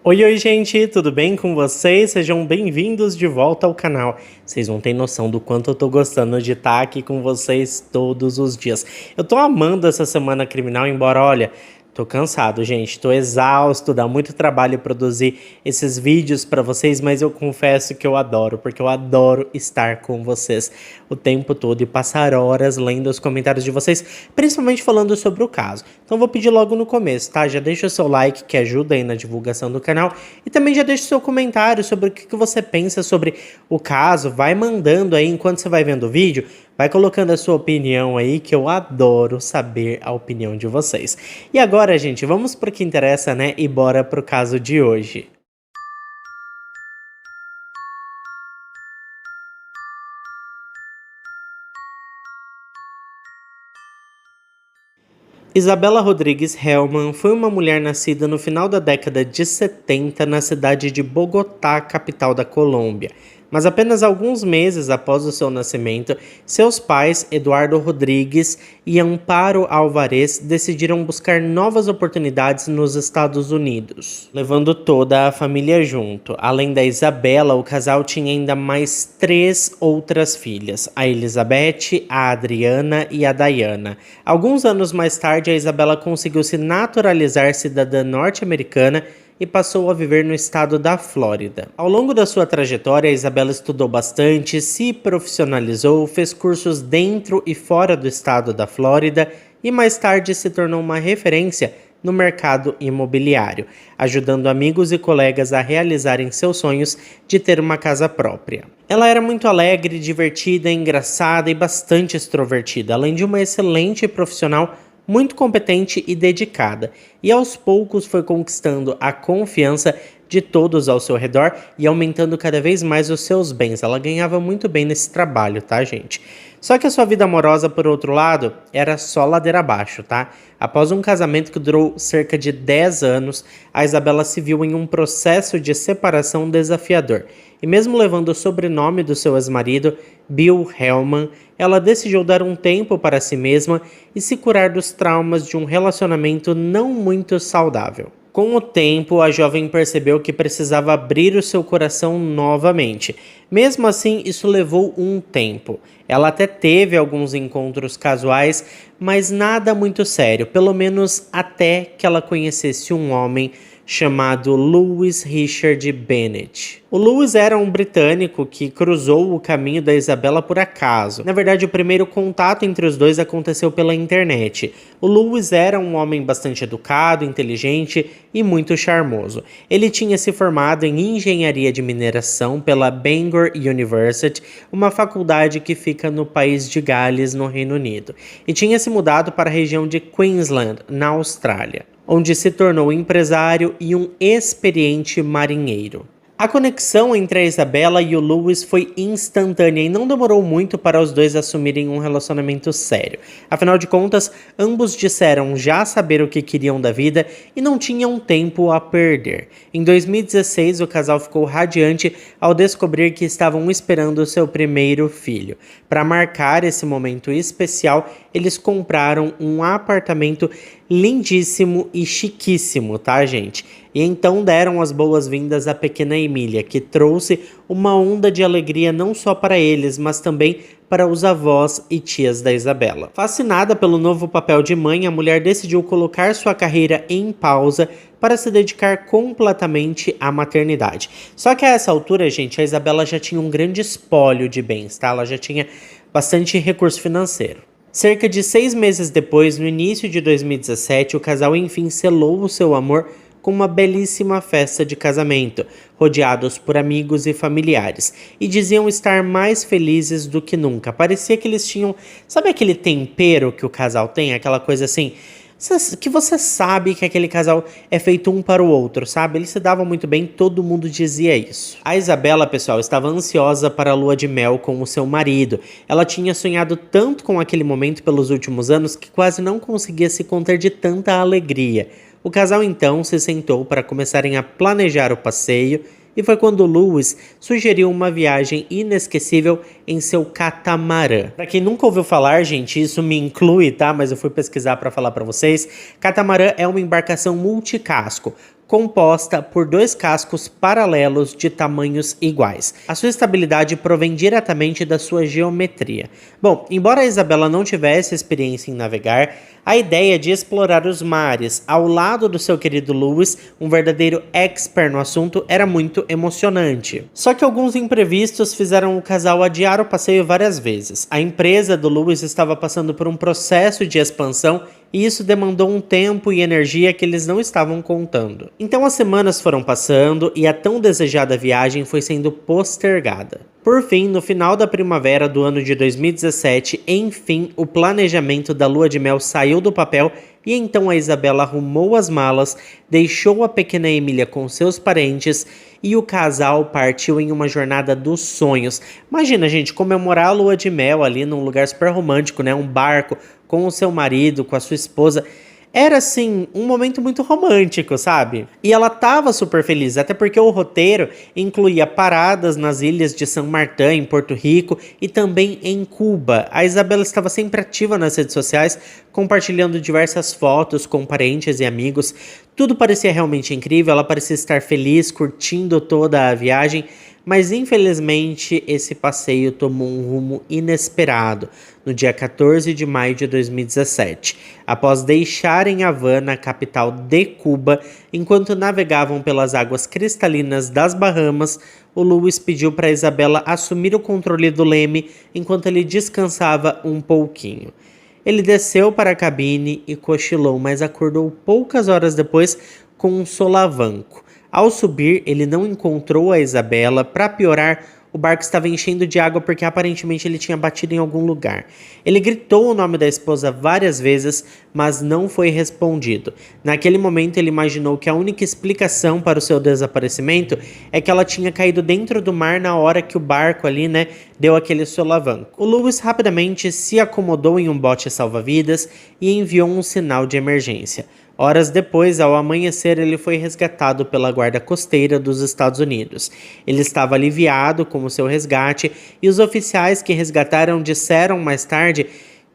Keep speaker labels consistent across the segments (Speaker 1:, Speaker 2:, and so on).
Speaker 1: Oi, oi, gente, tudo bem com vocês? Sejam bem-vindos de volta ao canal. Vocês não têm noção do quanto eu tô gostando de estar aqui com vocês todos os dias. Eu tô amando essa semana criminal, embora, olha, tô cansado, gente, tô exausto, dá muito trabalho produzir esses vídeos pra vocês, mas eu confesso que eu adoro, porque eu adoro estar com vocês o tempo todo e passar horas lendo os comentários de vocês, principalmente falando sobre o caso. Então vou pedir logo no começo, tá? Já deixa o seu like que ajuda aí na divulgação do canal e também já deixa o seu comentário sobre o que você pensa sobre o caso, vai mandando aí enquanto você vai vendo o vídeo. Vai colocando a sua opinião aí, que eu adoro saber a opinião de vocês. E agora, gente, vamos para o que interessa, né? E bora pro caso de hoje. Isabela Rodrigues Hellman foi uma mulher nascida no final da década de 70 na cidade de Bogotá, capital da Colômbia. Mas apenas alguns meses após o seu nascimento, seus pais, Eduardo Rodrigues e Amparo Alvarez, decidiram buscar novas oportunidades nos Estados Unidos, levando toda a família junto. Além da Isabela, o casal tinha ainda mais 3 outras filhas, a Elizabeth, a Adriana e a Diana. Alguns anos mais tarde, a Isabela conseguiu se naturalizar cidadã norte-americana e passou a viver no estado da Flórida. Ao longo da sua trajetória, a Isabela estudou bastante, se profissionalizou, fez cursos dentro e fora do estado da Flórida e mais tarde se tornou uma referência no mercado imobiliário, ajudando amigos e colegas a realizarem seus sonhos de ter uma casa própria. Ela era muito alegre, divertida, engraçada e bastante extrovertida, além de uma excelente profissional, muito competente e dedicada, e aos poucos foi conquistando a confiança de todos ao seu redor e aumentando cada vez mais os seus bens. Ela ganhava muito bem nesse trabalho, tá, gente? Só que a sua vida amorosa, por outro lado, era só ladeira abaixo, tá? Após um casamento que durou cerca de 10 anos, a Isabela se viu em um processo de separação desafiador. E mesmo levando o sobrenome do seu ex-marido, Bill Hellman, ela decidiu dar um tempo para si mesma e se curar dos traumas de um relacionamento não muito saudável. Com o tempo, a jovem percebeu que precisava abrir o seu coração novamente. Mesmo assim, isso levou um tempo. Ela até teve alguns encontros casuais, mas nada muito sério, pelo menos até que ela conhecesse um homem chamado Lewis Richard Bennett. O Lewis era um britânico que cruzou o caminho da Isabela por acaso. Na verdade, o primeiro contato entre os dois aconteceu pela internet. O Lewis era um homem bastante educado, inteligente e muito charmoso. Ele tinha se formado em engenharia de mineração pela Bangor University, uma faculdade que fica no país de Gales, no Reino Unido, e tinha se mudado para a região de Queensland, na Austrália, onde se tornou empresário e um experiente marinheiro. A conexão entre a Isabela e o Lewis foi instantânea e não demorou muito para os dois assumirem um relacionamento sério. Afinal de contas, ambos disseram já saber o que queriam da vida e não tinham tempo a perder. Em 2016, o casal ficou radiante ao descobrir que estavam esperando seu primeiro filho. Para marcar esse momento especial, eles compraram um apartamento lindíssimo e chiquíssimo, tá, gente? E então deram as boas-vindas à pequena Emília, que trouxe uma onda de alegria não só para eles, mas também para os avós e tias da Isabela. Fascinada pelo novo papel de mãe, a mulher decidiu colocar sua carreira em pausa para se dedicar completamente à maternidade. Só que a essa altura, gente, a Isabela já tinha um grande espólio de bens, tá? Ela já tinha bastante recurso financeiro. Cerca de 6 meses depois, no início de 2017, o casal enfim selou o seu amor com uma belíssima festa de casamento, rodeados por amigos e familiares, e diziam estar mais felizes do que nunca. Parecia que eles tinham, sabe aquele tempero que o casal tem? Aquela coisa assim, que você sabe que aquele casal é feito um para o outro, sabe? Eles se davam muito bem, todo mundo dizia isso. A Isabela, pessoal, estava ansiosa para a lua de mel com o seu marido. Ela tinha sonhado tanto com aquele momento pelos últimos anos que quase não conseguia se conter de tanta alegria. O casal então se sentou para começarem a planejar o passeio e foi quando Lewis sugeriu uma viagem inesquecível em seu catamarã. Para quem nunca ouviu falar, gente, isso me inclui, tá? Mas eu fui pesquisar para falar para vocês. Catamarã é uma embarcação multicasco, composta por 2 cascos paralelos de tamanhos iguais. A sua estabilidade provém diretamente da sua geometria. Bom, embora a Isabela não tivesse experiência em navegar, a ideia de explorar os mares ao lado do seu querido Lewis, um verdadeiro expert no assunto, era muito emocionante. Só que alguns imprevistos fizeram o casal adiar o passeio várias vezes. A empresa do Lewis estava passando por um processo de expansão e isso demandou um tempo e energia que eles não estavam contando. Então as semanas foram passando e a tão desejada viagem foi sendo postergada. Por fim, no final da primavera do ano de 2017, enfim, o planejamento da lua de mel saiu do papel e então a Isabela arrumou as malas, deixou a pequena Emília com seus parentes e o casal partiu em uma jornada dos sonhos. Imagina, gente, comemorar a lua de mel ali num lugar super romântico, né? Um barco com o seu marido, com a sua esposa. Era, assim, um momento muito romântico, sabe? E ela tava super feliz, até porque o roteiro incluía paradas nas ilhas de São Martin, em Porto Rico, e também em Cuba. A Isabela estava sempre ativa nas redes sociais, compartilhando diversas fotos com parentes e amigos. Tudo parecia realmente incrível, ela parecia estar feliz, curtindo toda a viagem, mas infelizmente esse passeio tomou um rumo inesperado no dia 14 de maio de 2017. Após deixarem Havana, a capital de Cuba, enquanto navegavam pelas águas cristalinas das Bahamas, o Lewis pediu para Isabela assumir o controle do leme enquanto ele descansava um pouquinho. Ele desceu para a cabine e cochilou, mas acordou poucas horas depois com um solavanco. Ao subir, ele não encontrou a Isabela. Para piorar, o barco estava enchendo de água porque aparentemente ele tinha batido em algum lugar. Ele gritou o nome da esposa várias vezes, mas não foi respondido. Naquele momento, ele imaginou que a única explicação para o seu desaparecimento é que ela tinha caído dentro do mar na hora que o barco ali, deu aquele solavanco. O Lewis rapidamente se acomodou em um bote salva-vidas e enviou um sinal de emergência. Horas depois, ao amanhecer, ele foi resgatado pela Guarda Costeira dos Estados Unidos. Ele estava aliviado com o seu resgate e os oficiais que resgataram disseram mais tarde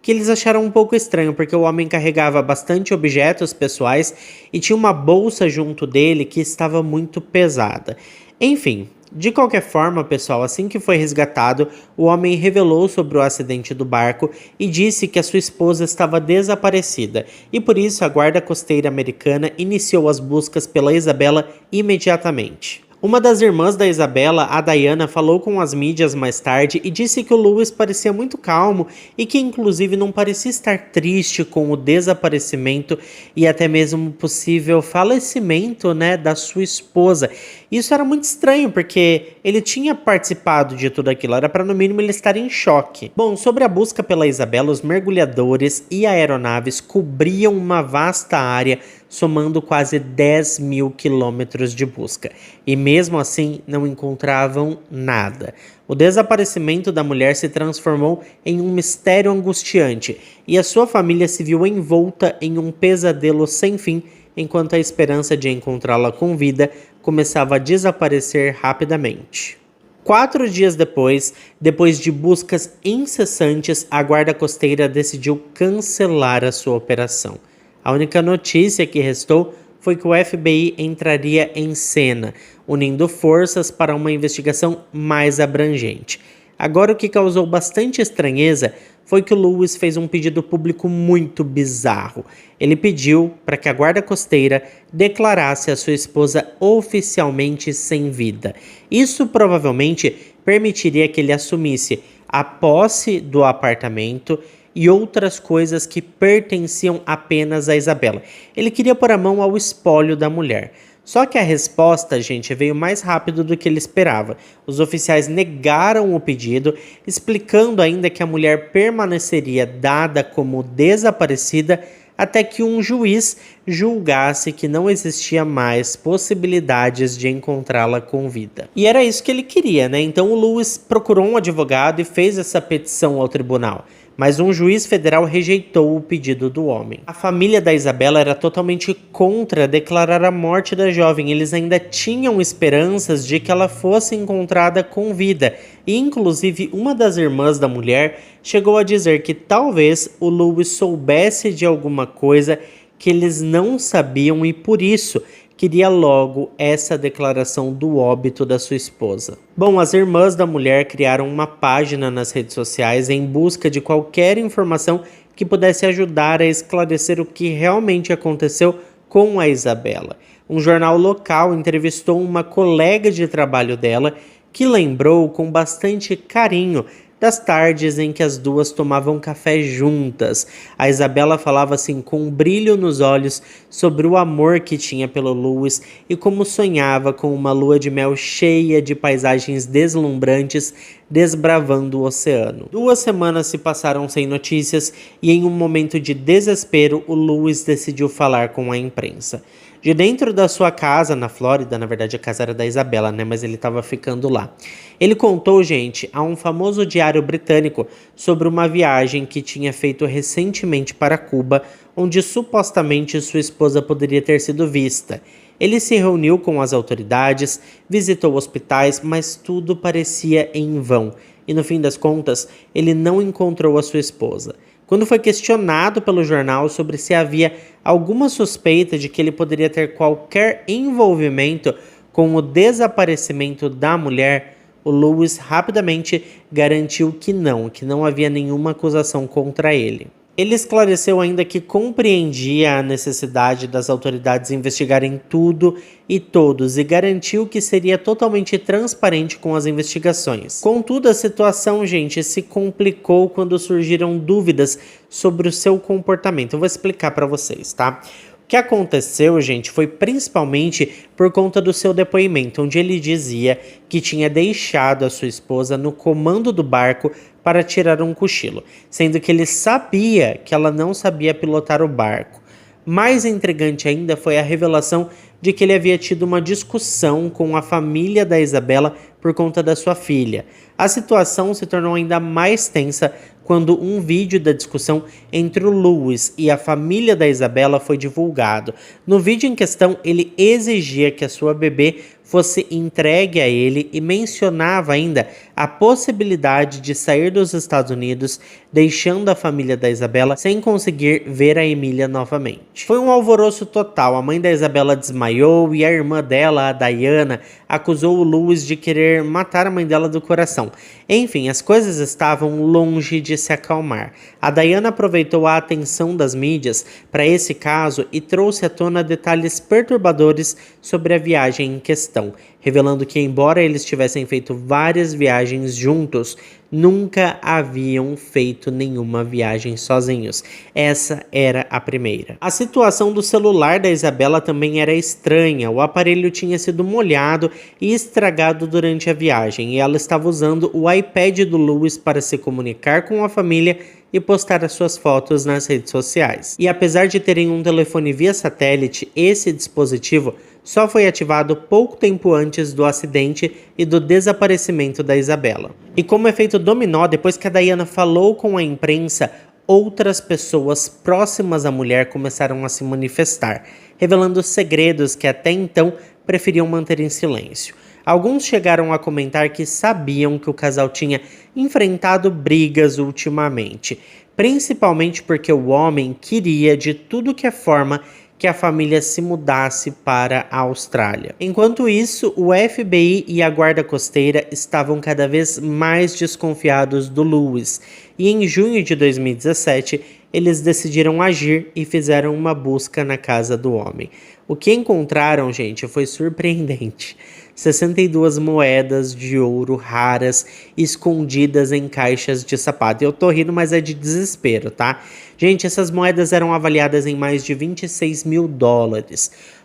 Speaker 1: que eles acharam um pouco estranho porque o homem carregava bastante objetos pessoais e tinha uma bolsa junto dele que estava muito pesada. Enfim, de qualquer forma, pessoal, assim que foi resgatado, o homem revelou sobre o acidente do barco e disse que a sua esposa estava desaparecida, e por isso a Guarda Costeira americana iniciou as buscas pela Isabela imediatamente. Uma das irmãs da Isabela, a Diana, falou com as mídias mais tarde e disse que o Lewis parecia muito calmo e que inclusive não parecia estar triste com o desaparecimento e até mesmo possível falecimento, da sua esposa. Isso era muito estranho porque ele tinha participado de tudo aquilo, era para no mínimo ele estar em choque. Bom, sobre a busca pela Isabela, os mergulhadores e aeronaves cobriam uma vasta área, somando quase 10 mil quilômetros de busca. E mesmo assim, não encontravam nada. O desaparecimento da mulher se transformou em um mistério angustiante e a sua família se viu envolta em um pesadelo sem fim, enquanto a esperança de encontrá-la com vida começava a desaparecer rapidamente. 4 dias depois de buscas incessantes, a Guarda Costeira decidiu cancelar a sua operação. A única notícia que restou foi que o FBI entraria em cena, unindo forças para uma investigação mais abrangente. Agora, o que causou bastante estranheza foi que o Lewis fez um pedido público muito bizarro. Ele pediu para que a Guarda Costeira declarasse a sua esposa oficialmente sem vida. Isso provavelmente permitiria que ele assumisse a posse do apartamento e outras coisas que pertenciam apenas a Isabela. Ele queria pôr a mão ao espólio da mulher. Só que a resposta, gente, veio mais rápido do que ele esperava. Os oficiais negaram o pedido, explicando ainda que a mulher permaneceria dada como desaparecida até que um juiz julgasse que não existia mais possibilidades de encontrá-la com vida. E era isso que ele queria, Então o Lewis procurou um advogado e fez essa petição ao tribunal. Mas um juiz federal rejeitou o pedido do homem. A família da Isabela era totalmente contra declarar a morte da jovem. Eles ainda tinham esperanças de que ela fosse encontrada com vida. E, inclusive, uma das irmãs da mulher chegou a dizer que talvez o Lewis soubesse de alguma coisa que eles não sabiam e por isso queria logo essa declaração do óbito da sua esposa. Bom, as irmãs da mulher criaram uma página nas redes sociais em busca de qualquer informação que pudesse ajudar a esclarecer o que realmente aconteceu com a Isabela. Um jornal local entrevistou uma colega de trabalho dela que lembrou com bastante carinho das tardes em que as duas tomavam café juntas. A Isabela falava assim com um brilho nos olhos sobre o amor que tinha pelo Lewis e como sonhava com uma lua de mel cheia de paisagens deslumbrantes desbravando o oceano. 2 semanas se passaram sem notícias e em um momento de desespero o Lewis decidiu falar com a imprensa. De dentro da sua casa na Flórida, na verdade a casa era da Isabela, né? Mas ele estava ficando lá. Ele contou, gente, a um famoso diário britânico sobre uma viagem que tinha feito recentemente para Cuba, onde supostamente sua esposa poderia ter sido vista. Ele se reuniu com as autoridades, visitou hospitais, mas tudo parecia em vão. E no fim das contas, ele não encontrou a sua esposa. Quando foi questionado pelo jornal sobre se havia alguma suspeita de que ele poderia ter qualquer envolvimento com o desaparecimento da mulher, o Lewis rapidamente garantiu que não havia nenhuma acusação contra ele. Ele esclareceu ainda que compreendia a necessidade das autoridades investigarem tudo e todos e garantiu que seria totalmente transparente com as investigações. Contudo, a situação, gente, se complicou quando surgiram dúvidas sobre o seu comportamento. Eu vou explicar para vocês, tá? O que aconteceu, gente, foi principalmente por conta do seu depoimento, onde ele dizia que tinha deixado a sua esposa no comando do barco para tirar um cochilo, sendo que ele sabia que ela não sabia pilotar o barco. Mais intrigante ainda foi a revelação de que ele havia tido uma discussão com a família da Isabela por conta da sua filha. A situação se tornou ainda mais tensa quando um vídeo da discussão entre o Lewis e a família da Isabela foi divulgado. No vídeo em questão, ele exigia que a sua bebê fosse entregue a ele e mencionava ainda a possibilidade de sair dos Estados Unidos, deixando a família da Isabela sem conseguir ver a Emília novamente. Foi um alvoroço total, a mãe da Isabela desmaiou e a irmã dela, a Diana, acusou o Lewis de querer matar a mãe dela do coração. Enfim, as coisas estavam longe de se acalmar. A Diana aproveitou a atenção das mídias para esse caso e trouxe à tona detalhes perturbadores sobre a viagem em questão, revelando que, embora eles tivessem feito várias viagens juntos, nunca haviam feito nenhuma viagem sozinhos. Essa era a primeira. A situação do celular da Isabela também era estranha. O aparelho tinha sido molhado e estragado durante a viagem, e ela estava usando o iPad do Lewis para se comunicar com a família e postar as suas fotos nas redes sociais. E apesar de terem um telefone via satélite, esse dispositivo só foi ativado pouco tempo antes do acidente e do desaparecimento da Isabela. E como efeito dominó, depois que a Diana falou com a imprensa, outras pessoas próximas à mulher começaram a se manifestar, revelando segredos que até então preferiam manter em silêncio. Alguns chegaram a comentar que sabiam que o casal tinha enfrentado brigas ultimamente, principalmente porque o homem queria de tudo que é forma que a família se mudasse para a Austrália. Enquanto isso, o FBI e a Guarda Costeira estavam cada vez mais desconfiados do Lewis, e em junho de 2017, eles decidiram agir e fizeram uma busca na casa do homem. O que encontraram, gente, foi surpreendente. 62 moedas de ouro raras escondidas em caixas de sapato. Eu tô rindo, mas é de desespero, tá? Gente, essas moedas eram avaliadas em mais de $26 mil.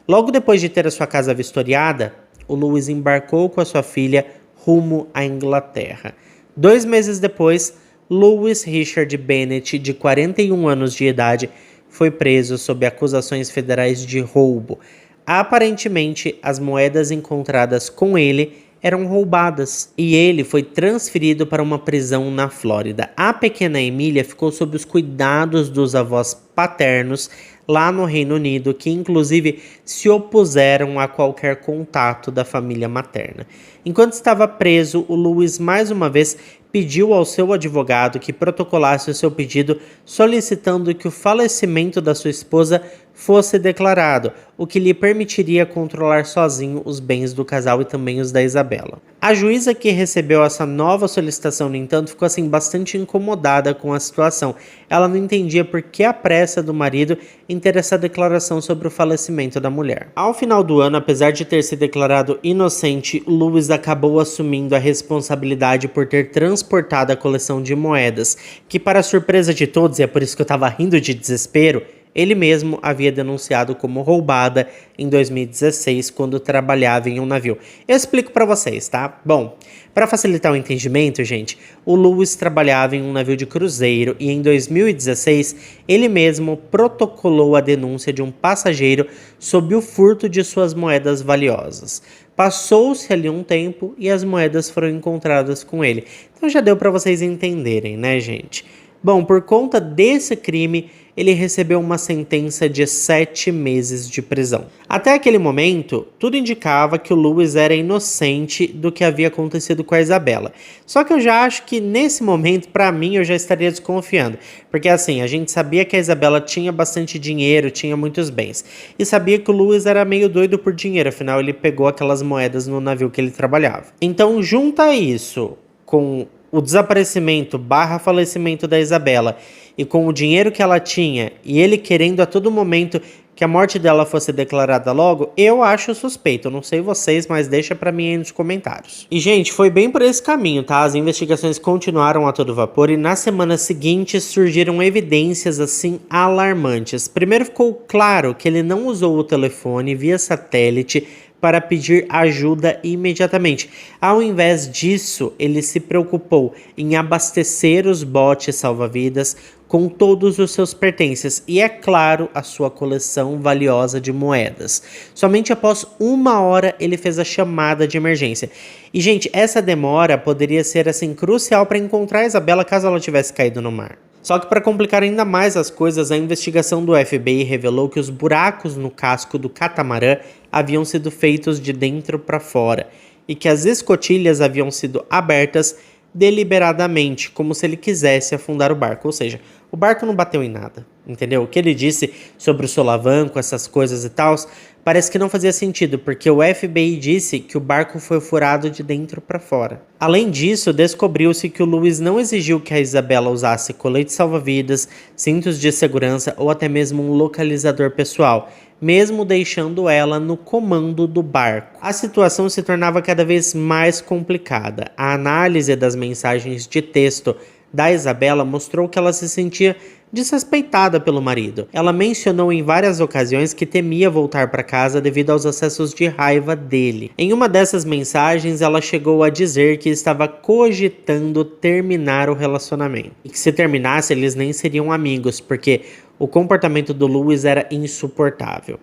Speaker 1: Logo depois de ter a sua casa vistoriada, o Lewis embarcou com a sua filha rumo à Inglaterra. 2 meses depois, Lewis Richard Bennett, de 41 anos de idade, foi preso sob acusações federais de roubo. Aparentemente, as moedas encontradas com ele eram roubadas e ele foi transferido para uma prisão na Flórida. A pequena Emília ficou sob os cuidados dos avós paternos lá no Reino Unido, que inclusive se opuseram a qualquer contato da família materna. Enquanto estava preso, o Lewis mais uma vez pediu ao seu advogado que protocolasse o seu pedido, solicitando que o falecimento da sua esposa fosse declarado, o que lhe permitiria controlar sozinho os bens do casal e também os da Isabela. A juíza que recebeu essa nova solicitação, no entanto, ficou assim bastante incomodada com a situação. Ela não entendia por que a pressa do marido em ter essa declaração sobre o falecimento da mulher. Ao final do ano, apesar de ter se declarado inocente, Lewis acabou assumindo a responsabilidade por ter transportado a coleção de moedas, que, para a surpresa de todos, e é por isso que eu estava rindo de desespero, ele mesmo havia denunciado como roubada em 2016, quando trabalhava em um navio. Eu explico para vocês, tá? Bom, para facilitar o entendimento, gente, o Lewis trabalhava em um navio de cruzeiro e em 2016 ele mesmo protocolou a denúncia de um passageiro sobre o furto de suas moedas valiosas. Passou-se ali um tempo e as moedas foram encontradas com ele. Então já deu para vocês entenderem, né, gente? Bom, por conta desse crime, ele recebeu uma sentença de 7 meses de prisão. Até aquele momento, tudo indicava que o Lewis era inocente do que havia acontecido com a Isabela. Só que eu já acho que nesse momento, para mim, eu já estaria desconfiando. Porque assim, a gente sabia que a Isabela tinha bastante dinheiro, tinha muitos bens. E sabia que o Lewis era meio doido por dinheiro, afinal ele pegou aquelas moedas no navio que ele trabalhava. Então junta isso com o desaparecimento / falecimento da Isabela e com o dinheiro que ela tinha e ele querendo a todo momento que a morte dela fosse declarada logo, eu acho suspeito. Eu não sei vocês, mas deixa pra mim aí nos comentários. E gente, foi bem por esse caminho, tá? As investigações continuaram a todo vapor e nas semanas seguintes surgiram evidências assim alarmantes. Primeiro ficou claro que ele não usou o telefone via satélite para pedir ajuda imediatamente. Ao invés disso, ele se preocupou em abastecer os botes salva-vidas com todos os seus pertences e, é claro, a sua coleção valiosa de moedas. Somente após 1 hora ele fez a chamada de emergência. E, gente, essa demora poderia ser assim crucial para encontrar a Isabela caso ela tivesse caído no mar. Só que para complicar ainda mais as coisas, a investigação do FBI revelou que os buracos no casco do catamarã haviam sido feitos de dentro para fora e que as escotilhas haviam sido abertas deliberadamente, como se ele quisesse afundar o barco. Ou seja, o barco não bateu em nada, entendeu? O que ele disse sobre o solavanco, essas coisas e tal, parece que não fazia sentido, porque o FBI disse que o barco foi furado de dentro para fora. Além disso, descobriu-se que o Lewis não exigiu que a Isabela usasse colete salva-vidas, cintos de segurança ou até mesmo um localizador pessoal, mesmo deixando ela no comando do barco. A situação se tornava cada vez mais complicada. A análise das mensagens de texto da Isabela mostrou que ela se sentia desrespeitada pelo marido. Ela mencionou em várias ocasiões que temia voltar para casa devido aos acessos de raiva dele. Em uma dessas mensagens, ela chegou a dizer que estava cogitando terminar o relacionamento. E que se terminasse, eles nem seriam amigos, porque o comportamento do Lewis era insuportável.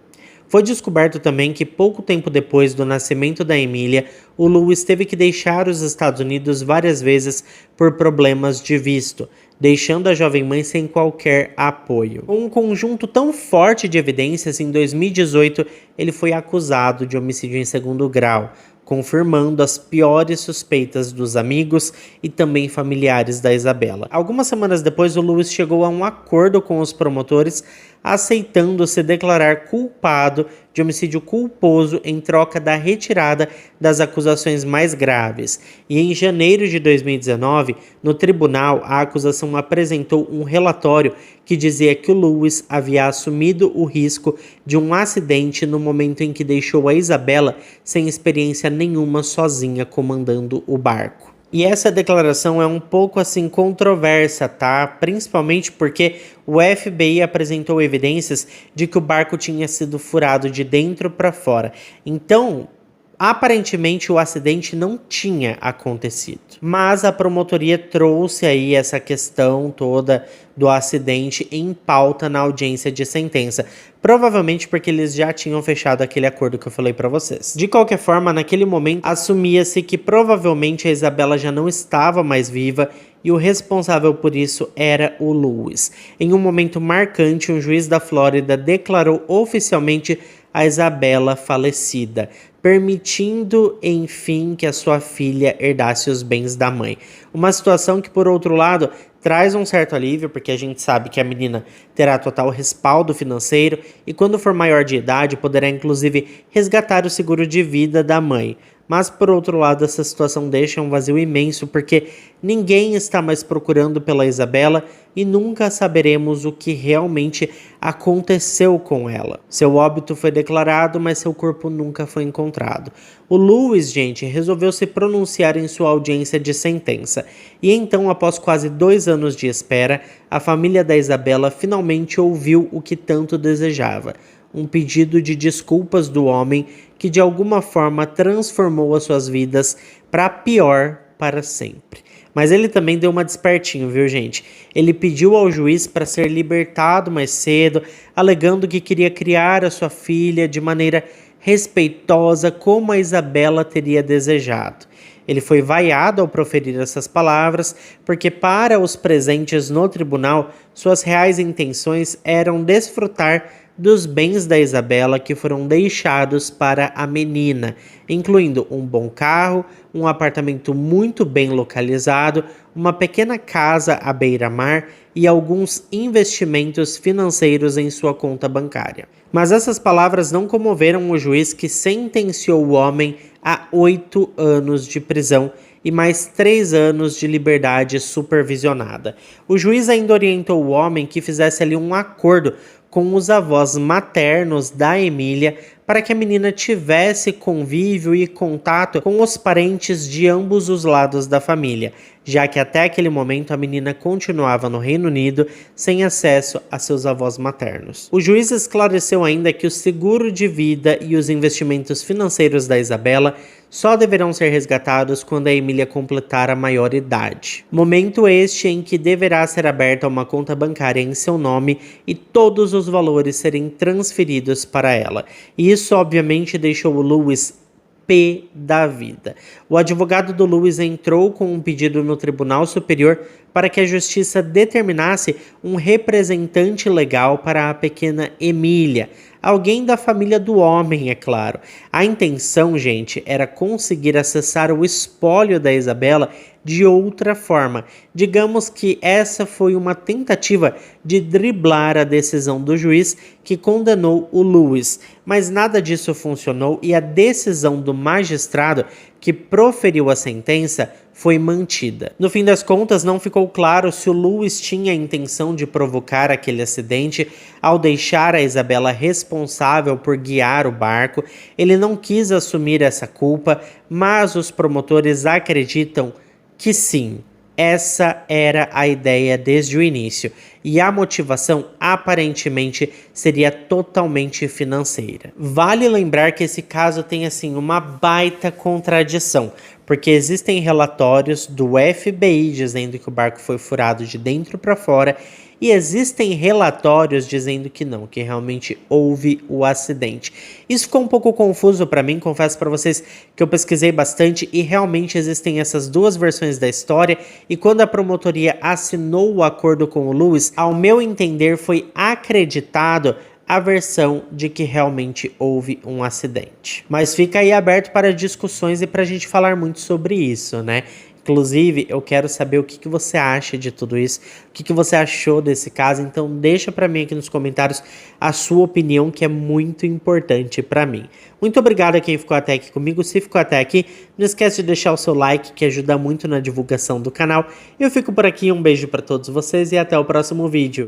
Speaker 1: Foi descoberto também que pouco tempo depois do nascimento da Emília, o Lewis teve que deixar os Estados Unidos várias vezes por problemas de visto, deixando a jovem mãe sem qualquer apoio. Com um conjunto tão forte de evidências, em 2018 ele foi acusado de homicídio em 2º grau, confirmando as piores suspeitas dos amigos e também familiares da Isabela. Algumas semanas depois, o Lewis chegou a um acordo com os promotores, aceitando se declarar culpado de homicídio culposo em troca da retirada das acusações mais graves. E em janeiro de 2019, no tribunal, a acusação apresentou um relatório que dizia que o Lewis havia assumido o risco de um acidente no momento em que deixou a Isabela sem experiência nenhuma sozinha comandando o barco. E essa declaração é um pouco assim controversa, tá? Principalmente porque o FBI apresentou evidências de que o barco tinha sido furado de dentro para fora. Então, aparentemente o acidente não tinha acontecido. Mas a promotoria trouxe aí essa questão toda do acidente em pauta na audiência de sentença. Provavelmente porque eles já tinham fechado aquele acordo que eu falei pra vocês. De qualquer forma, naquele momento, assumia-se que provavelmente a Isabela já não estava mais viva e o responsável por isso era o Lewis. Em um momento marcante, um juiz da Flórida declarou oficialmente a Isabela falecida, permitindo, enfim, que a sua filha herdasse os bens da mãe. Uma situação que, por outro lado, traz um certo alívio, porque a gente sabe que a menina terá total respaldo financeiro e, quando for maior de idade, poderá inclusive resgatar o seguro de vida da mãe. Mas, por outro lado, essa situação deixa um vazio imenso, porque ninguém está mais procurando pela Isabela e nunca saberemos o que realmente aconteceu com ela. Seu óbito foi declarado, mas seu corpo nunca foi encontrado. O Lewis, gente, resolveu se pronunciar em sua audiência de sentença. E então, após quase 2 anos de espera, a família da Isabela finalmente ouviu o que tanto desejava: um pedido de desculpas do homem que de alguma forma transformou as suas vidas para pior para sempre. Mas ele também deu uma despertinho, viu, gente? Ele pediu ao juiz para ser libertado mais cedo, alegando que queria criar a sua filha de maneira respeitosa, como a Isabela teria desejado. Ele foi vaiado ao proferir essas palavras, porque para os presentes no tribunal, suas reais intenções eram desfrutar dos bens da Isabela que foram deixados para a menina, incluindo um bom carro, um apartamento muito bem localizado, uma pequena casa à beira-mar e alguns investimentos financeiros em sua conta bancária. Mas essas palavras não comoveram o juiz, que sentenciou o homem a 8 anos de prisão e mais 3 anos de liberdade supervisionada. O juiz ainda orientou o homem que fizesse ali um acordo com os avós maternos da Emília para que a menina tivesse convívio e contato com os parentes de ambos os lados da família, já que até aquele momento a menina continuava no Reino Unido sem acesso a seus avós maternos. O juiz esclareceu ainda que o seguro de vida e os investimentos financeiros da Isabela só deverão ser resgatados quando a Emília completar a maioridade. Momento este em que deverá ser aberta uma conta bancária em seu nome e todos os valores serem transferidos para ela. E isso obviamente deixou o Lewis pé da vida. O advogado do Lewis entrou com um pedido no Tribunal Superior para que a justiça determinasse um representante legal para a pequena Emília, alguém da família do homem, é claro. A intenção, gente, era conseguir acessar o espólio da Isabela de outra forma. Digamos que essa foi uma tentativa de driblar a decisão do juiz que condenou o Lewis, mas nada disso funcionou e a decisão do magistrado que proferiu a sentença foi mantida. No fim das contas, não ficou claro se o Lewis tinha a intenção de provocar aquele acidente ao deixar a Isabela responsável por guiar o barco. Ele não quis assumir essa culpa, mas os promotores acreditam que sim, essa era a ideia desde o início, e a motivação aparentemente seria totalmente financeira. Vale lembrar que esse caso tem assim uma baita contradição, porque existem relatórios do FBI dizendo que o barco foi furado de dentro para fora, e existem relatórios dizendo que não, que realmente houve o acidente. Isso ficou um pouco confuso para mim, confesso para vocês que eu pesquisei bastante e realmente existem essas duas versões da história, e quando a promotoria assinou o acordo com o Lewis, ao meu entender foi acreditado a versão de que realmente houve um acidente. Mas fica aí aberto para discussões e para a gente falar muito sobre isso, né? Inclusive, eu quero saber o que você acha de tudo isso, o que você achou desse caso, então deixa para mim aqui nos comentários a sua opinião, que é muito importante para mim. Muito obrigado a quem ficou até aqui comigo. Se ficou até aqui, não esquece de deixar o seu like, que ajuda muito na divulgação do canal. Eu fico por aqui, um beijo para todos vocês e até o próximo vídeo.